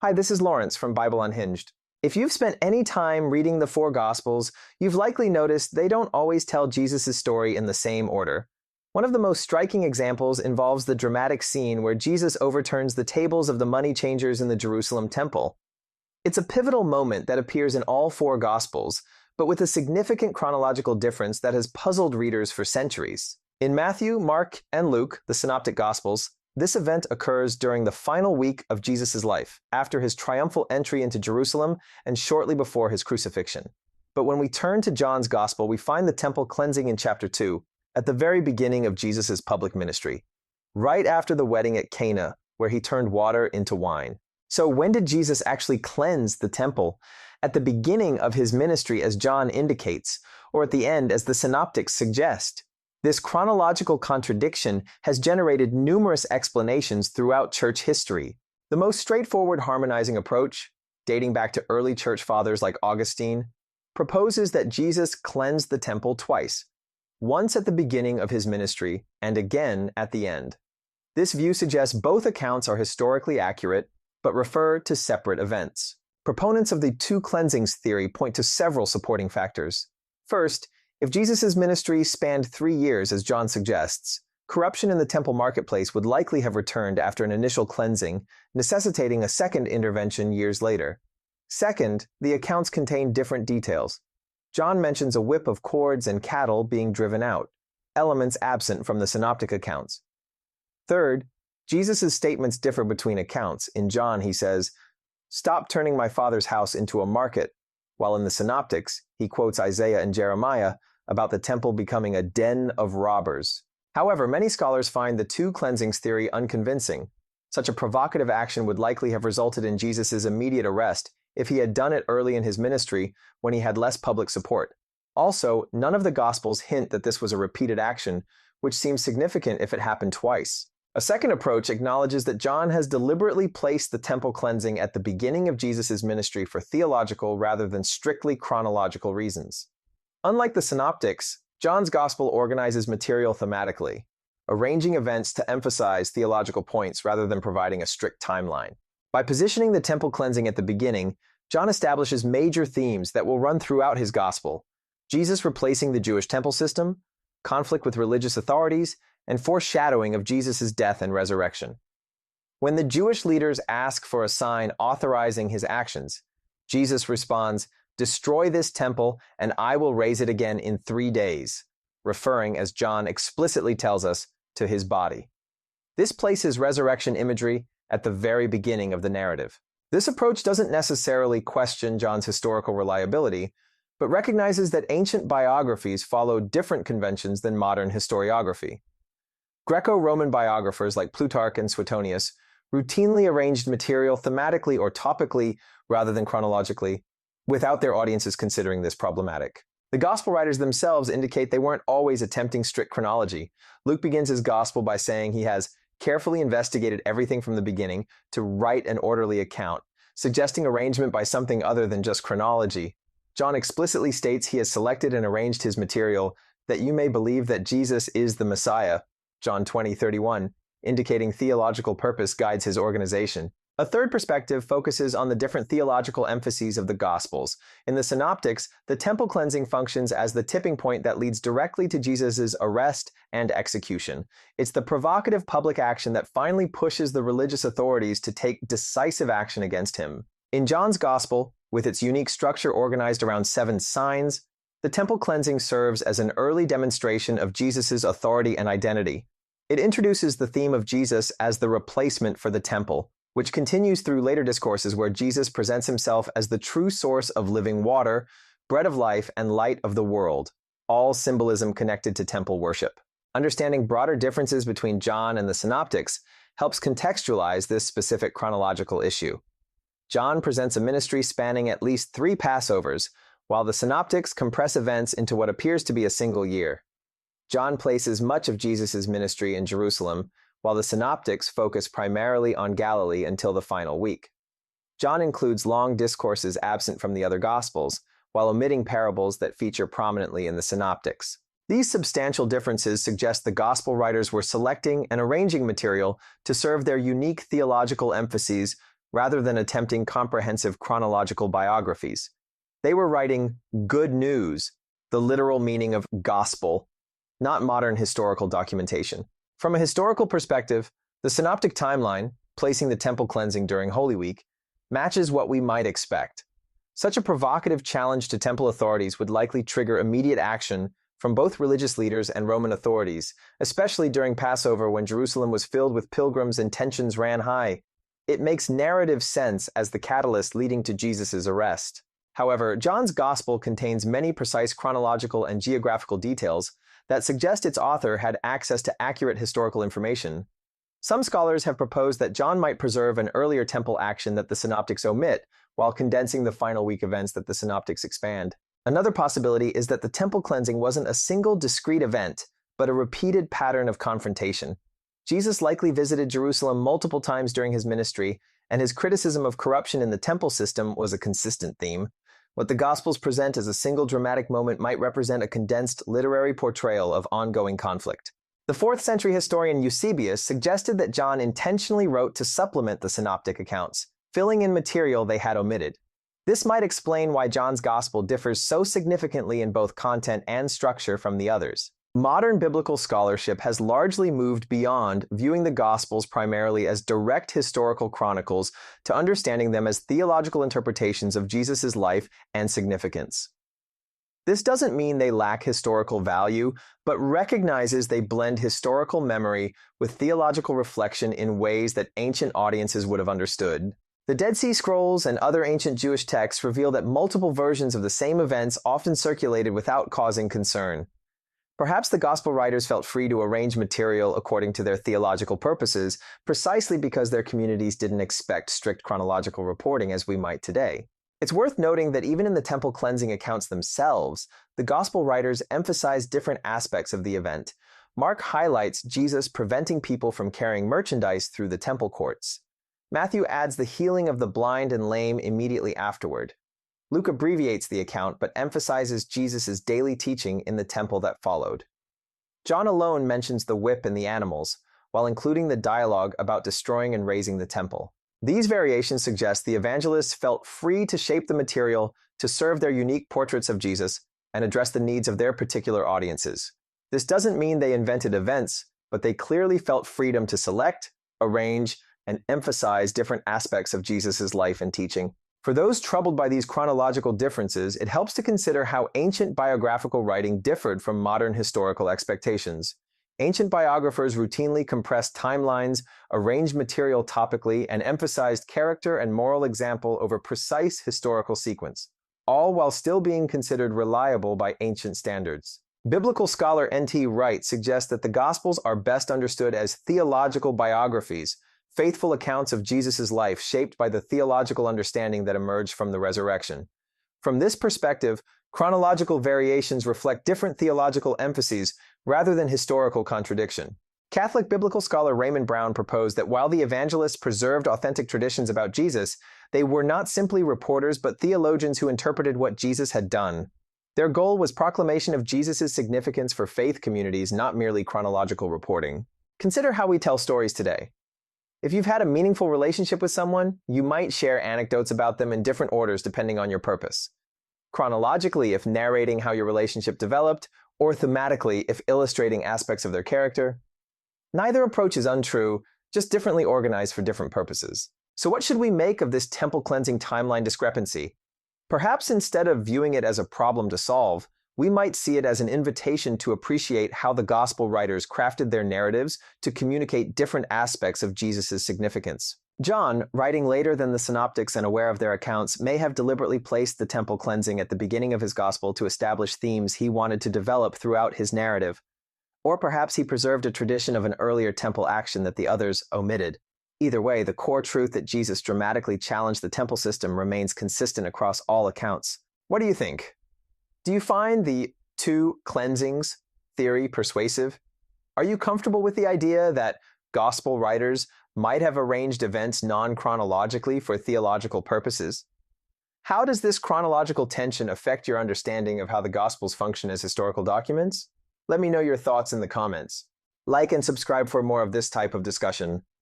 Hi, this is Lawrence from Bible Unhinged. If you've spent any time reading the four Gospels, you've likely noticed they don't always tell Jesus' story in the same order. One of the most striking examples involves the dramatic scene where Jesus overturns the tables of the money changers in the Jerusalem temple. It's a pivotal moment that appears in all four Gospels, but with a significant chronological difference that has puzzled readers for centuries. In Matthew, Mark, and Luke, the Synoptic Gospels, this event occurs during the final week of Jesus' life, after his triumphal entry into Jerusalem and shortly before his crucifixion. But when we turn to John's Gospel, we find the temple cleansing in chapter 2, at the very beginning of Jesus' public ministry, right after the wedding at Cana, where he turned water into wine. So when did Jesus actually cleanse the temple? At the beginning of his ministry, as John indicates, or at the end, as the Synoptics suggest? This chronological contradiction has generated numerous explanations throughout church history. The most straightforward harmonizing approach, dating back to early church fathers like Augustine, proposes that Jesus cleansed the temple twice, once at the beginning of his ministry and again at the end. This view suggests both accounts are historically accurate, but refer to separate events. Proponents of the two cleansings theory point to several supporting factors. First, if Jesus' ministry spanned 3 years, as John suggests, corruption in the temple marketplace would likely have returned after an initial cleansing, necessitating a second intervention years later. Second, the accounts contain different details. John mentions a whip of cords and cattle being driven out, elements absent from the synoptic accounts. Third, Jesus' statements differ between accounts. In John, he says, "Stop turning my Father's house into a market," while in the Synoptics, he quotes Isaiah and Jeremiah about the temple becoming a den of robbers. However, many scholars find the two cleansings theory unconvincing. Such a provocative action would likely have resulted in Jesus' immediate arrest if he had done it early in his ministry when he had less public support. Also, none of the Gospels hint that this was a repeated action, which seems significant if it happened twice. A second approach acknowledges that John has deliberately placed the temple cleansing at the beginning of Jesus' ministry for theological rather than strictly chronological reasons. Unlike the Synoptics, John's Gospel organizes material thematically, arranging events to emphasize theological points rather than providing a strict timeline. By positioning the temple cleansing at the beginning, John establishes major themes that will run throughout his Gospel: Jesus replacing the Jewish temple system, conflict with religious authorities, and foreshadowing of Jesus' death and resurrection. When the Jewish leaders ask for a sign authorizing his actions, Jesus responds, "Destroy this temple, and I will raise it again in 3 days," referring, as John explicitly tells us, to his body. This places resurrection imagery at the very beginning of the narrative. This approach doesn't necessarily question John's historical reliability, but recognizes that ancient biographies followed different conventions than modern historiography. Greco-Roman biographers like Plutarch and Suetonius routinely arranged material thematically or topically rather than chronologically, without their audiences considering this problematic. The Gospel writers themselves indicate they weren't always attempting strict chronology. Luke begins his Gospel by saying he has carefully investigated everything from the beginning to write an orderly account, suggesting arrangement by something other than just chronology. John explicitly states he has selected and arranged his material that you may believe that Jesus is the Messiah, John 20:31, indicating theological purpose guides his organization. A third perspective focuses on the different theological emphases of the Gospels. In the Synoptics, the temple cleansing functions as the tipping point that leads directly to Jesus' arrest and execution. It's the provocative public action that finally pushes the religious authorities to take decisive action against him. In John's Gospel, with its unique structure organized around 7 signs, the temple cleansing serves as an early demonstration of Jesus' authority and identity. It introduces the theme of Jesus as the replacement for the temple, which continues through later discourses where Jesus presents himself as the true source of living water, bread of life, and light of the world, all symbolism connected to temple worship. Understanding broader differences between John and the Synoptics helps contextualize this specific chronological issue. John presents a ministry spanning at least 3 Passovers, while the Synoptics compress events into what appears to be a single year. John places much of Jesus' ministry in Jerusalem, while the Synoptics focus primarily on Galilee until the final week. John includes long discourses absent from the other Gospels, while omitting parables that feature prominently in the Synoptics. These substantial differences suggest the Gospel writers were selecting and arranging material to serve their unique theological emphases rather than attempting comprehensive chronological biographies. They were writing good news, the literal meaning of gospel, not modern historical documentation. From a historical perspective, the synoptic timeline, placing the temple cleansing during Holy Week, matches what we might expect. Such a provocative challenge to temple authorities would likely trigger immediate action from both religious leaders and Roman authorities, especially during Passover when Jerusalem was filled with pilgrims and tensions ran high. It makes narrative sense as the catalyst leading to Jesus' arrest. However, John's Gospel contains many precise chronological and geographical details that suggest its author had access to accurate historical information. Some scholars have proposed that John might preserve an earlier temple action that the synoptics omit, while condensing the final week events that the synoptics expand. Another possibility is that the temple cleansing wasn't a single discrete event, but a repeated pattern of confrontation. Jesus likely visited Jerusalem multiple times during his ministry, and his criticism of corruption in the temple system was a consistent theme. What the Gospels present as a single dramatic moment might represent a condensed literary portrayal of ongoing conflict. The 4th century historian Eusebius suggested that John intentionally wrote to supplement the synoptic accounts, filling in material they had omitted. This might explain why John's Gospel differs so significantly in both content and structure from the others. Modern biblical scholarship has largely moved beyond viewing the Gospels primarily as direct historical chronicles to understanding them as theological interpretations of Jesus' life and significance. This doesn't mean they lack historical value, but recognizes they blend historical memory with theological reflection in ways that ancient audiences would have understood. The Dead Sea Scrolls and other ancient Jewish texts reveal that multiple versions of the same events often circulated without causing concern. Perhaps the Gospel writers felt free to arrange material according to their theological purposes, precisely because their communities didn't expect strict chronological reporting as we might today. It's worth noting that even in the temple cleansing accounts themselves, the Gospel writers emphasize different aspects of the event. Mark highlights Jesus preventing people from carrying merchandise through the temple courts. Matthew adds the healing of the blind and lame immediately afterward. Luke abbreviates the account but emphasizes Jesus' daily teaching in the temple that followed. John alone mentions the whip and the animals, while including the dialogue about destroying and razing the temple. These variations suggest the evangelists felt free to shape the material to serve their unique portraits of Jesus and address the needs of their particular audiences. This doesn't mean they invented events, but they clearly felt freedom to select, arrange, and emphasize different aspects of Jesus' life and teaching. For those troubled by these chronological differences, it helps to consider how ancient biographical writing differed from modern historical expectations. Ancient biographers routinely compressed timelines, arranged material topically, and emphasized character and moral example over precise historical sequence, all while still being considered reliable by ancient standards. Biblical scholar N.T. Wright suggests that the Gospels are best understood as theological biographies, faithful accounts of Jesus' life shaped by the theological understanding that emerged from the resurrection. From this perspective, chronological variations reflect different theological emphases rather than historical contradiction. Catholic biblical scholar Raymond Brown proposed that while the evangelists preserved authentic traditions about Jesus, they were not simply reporters but theologians who interpreted what Jesus had done. Their goal was proclamation of Jesus' significance for faith communities, not merely chronological reporting. Consider how we tell stories today. If you've had a meaningful relationship with someone, you might share anecdotes about them in different orders depending on your purpose. Chronologically, if narrating how your relationship developed, or thematically, if illustrating aspects of their character. Neither approach is untrue, just differently organized for different purposes. So what should we make of this temple cleansing timeline discrepancy? Perhaps instead of viewing it as a problem to solve, we might see it as an invitation to appreciate how the gospel writers crafted their narratives to communicate different aspects of Jesus' significance. John, writing later than the synoptics and aware of their accounts, may have deliberately placed the temple cleansing at the beginning of his gospel to establish themes he wanted to develop throughout his narrative. Or perhaps he preserved a tradition of an earlier temple action that the others omitted. Either way, the core truth that Jesus dramatically challenged the temple system remains consistent across all accounts. What do you think? Do you find the two cleansings theory persuasive? Are you comfortable with the idea that gospel writers might have arranged events non-chronologically for theological purposes? How does this chronological tension affect your understanding of how the Gospels function as historical documents? Let me know your thoughts in the comments. Like and subscribe for more of this type of discussion.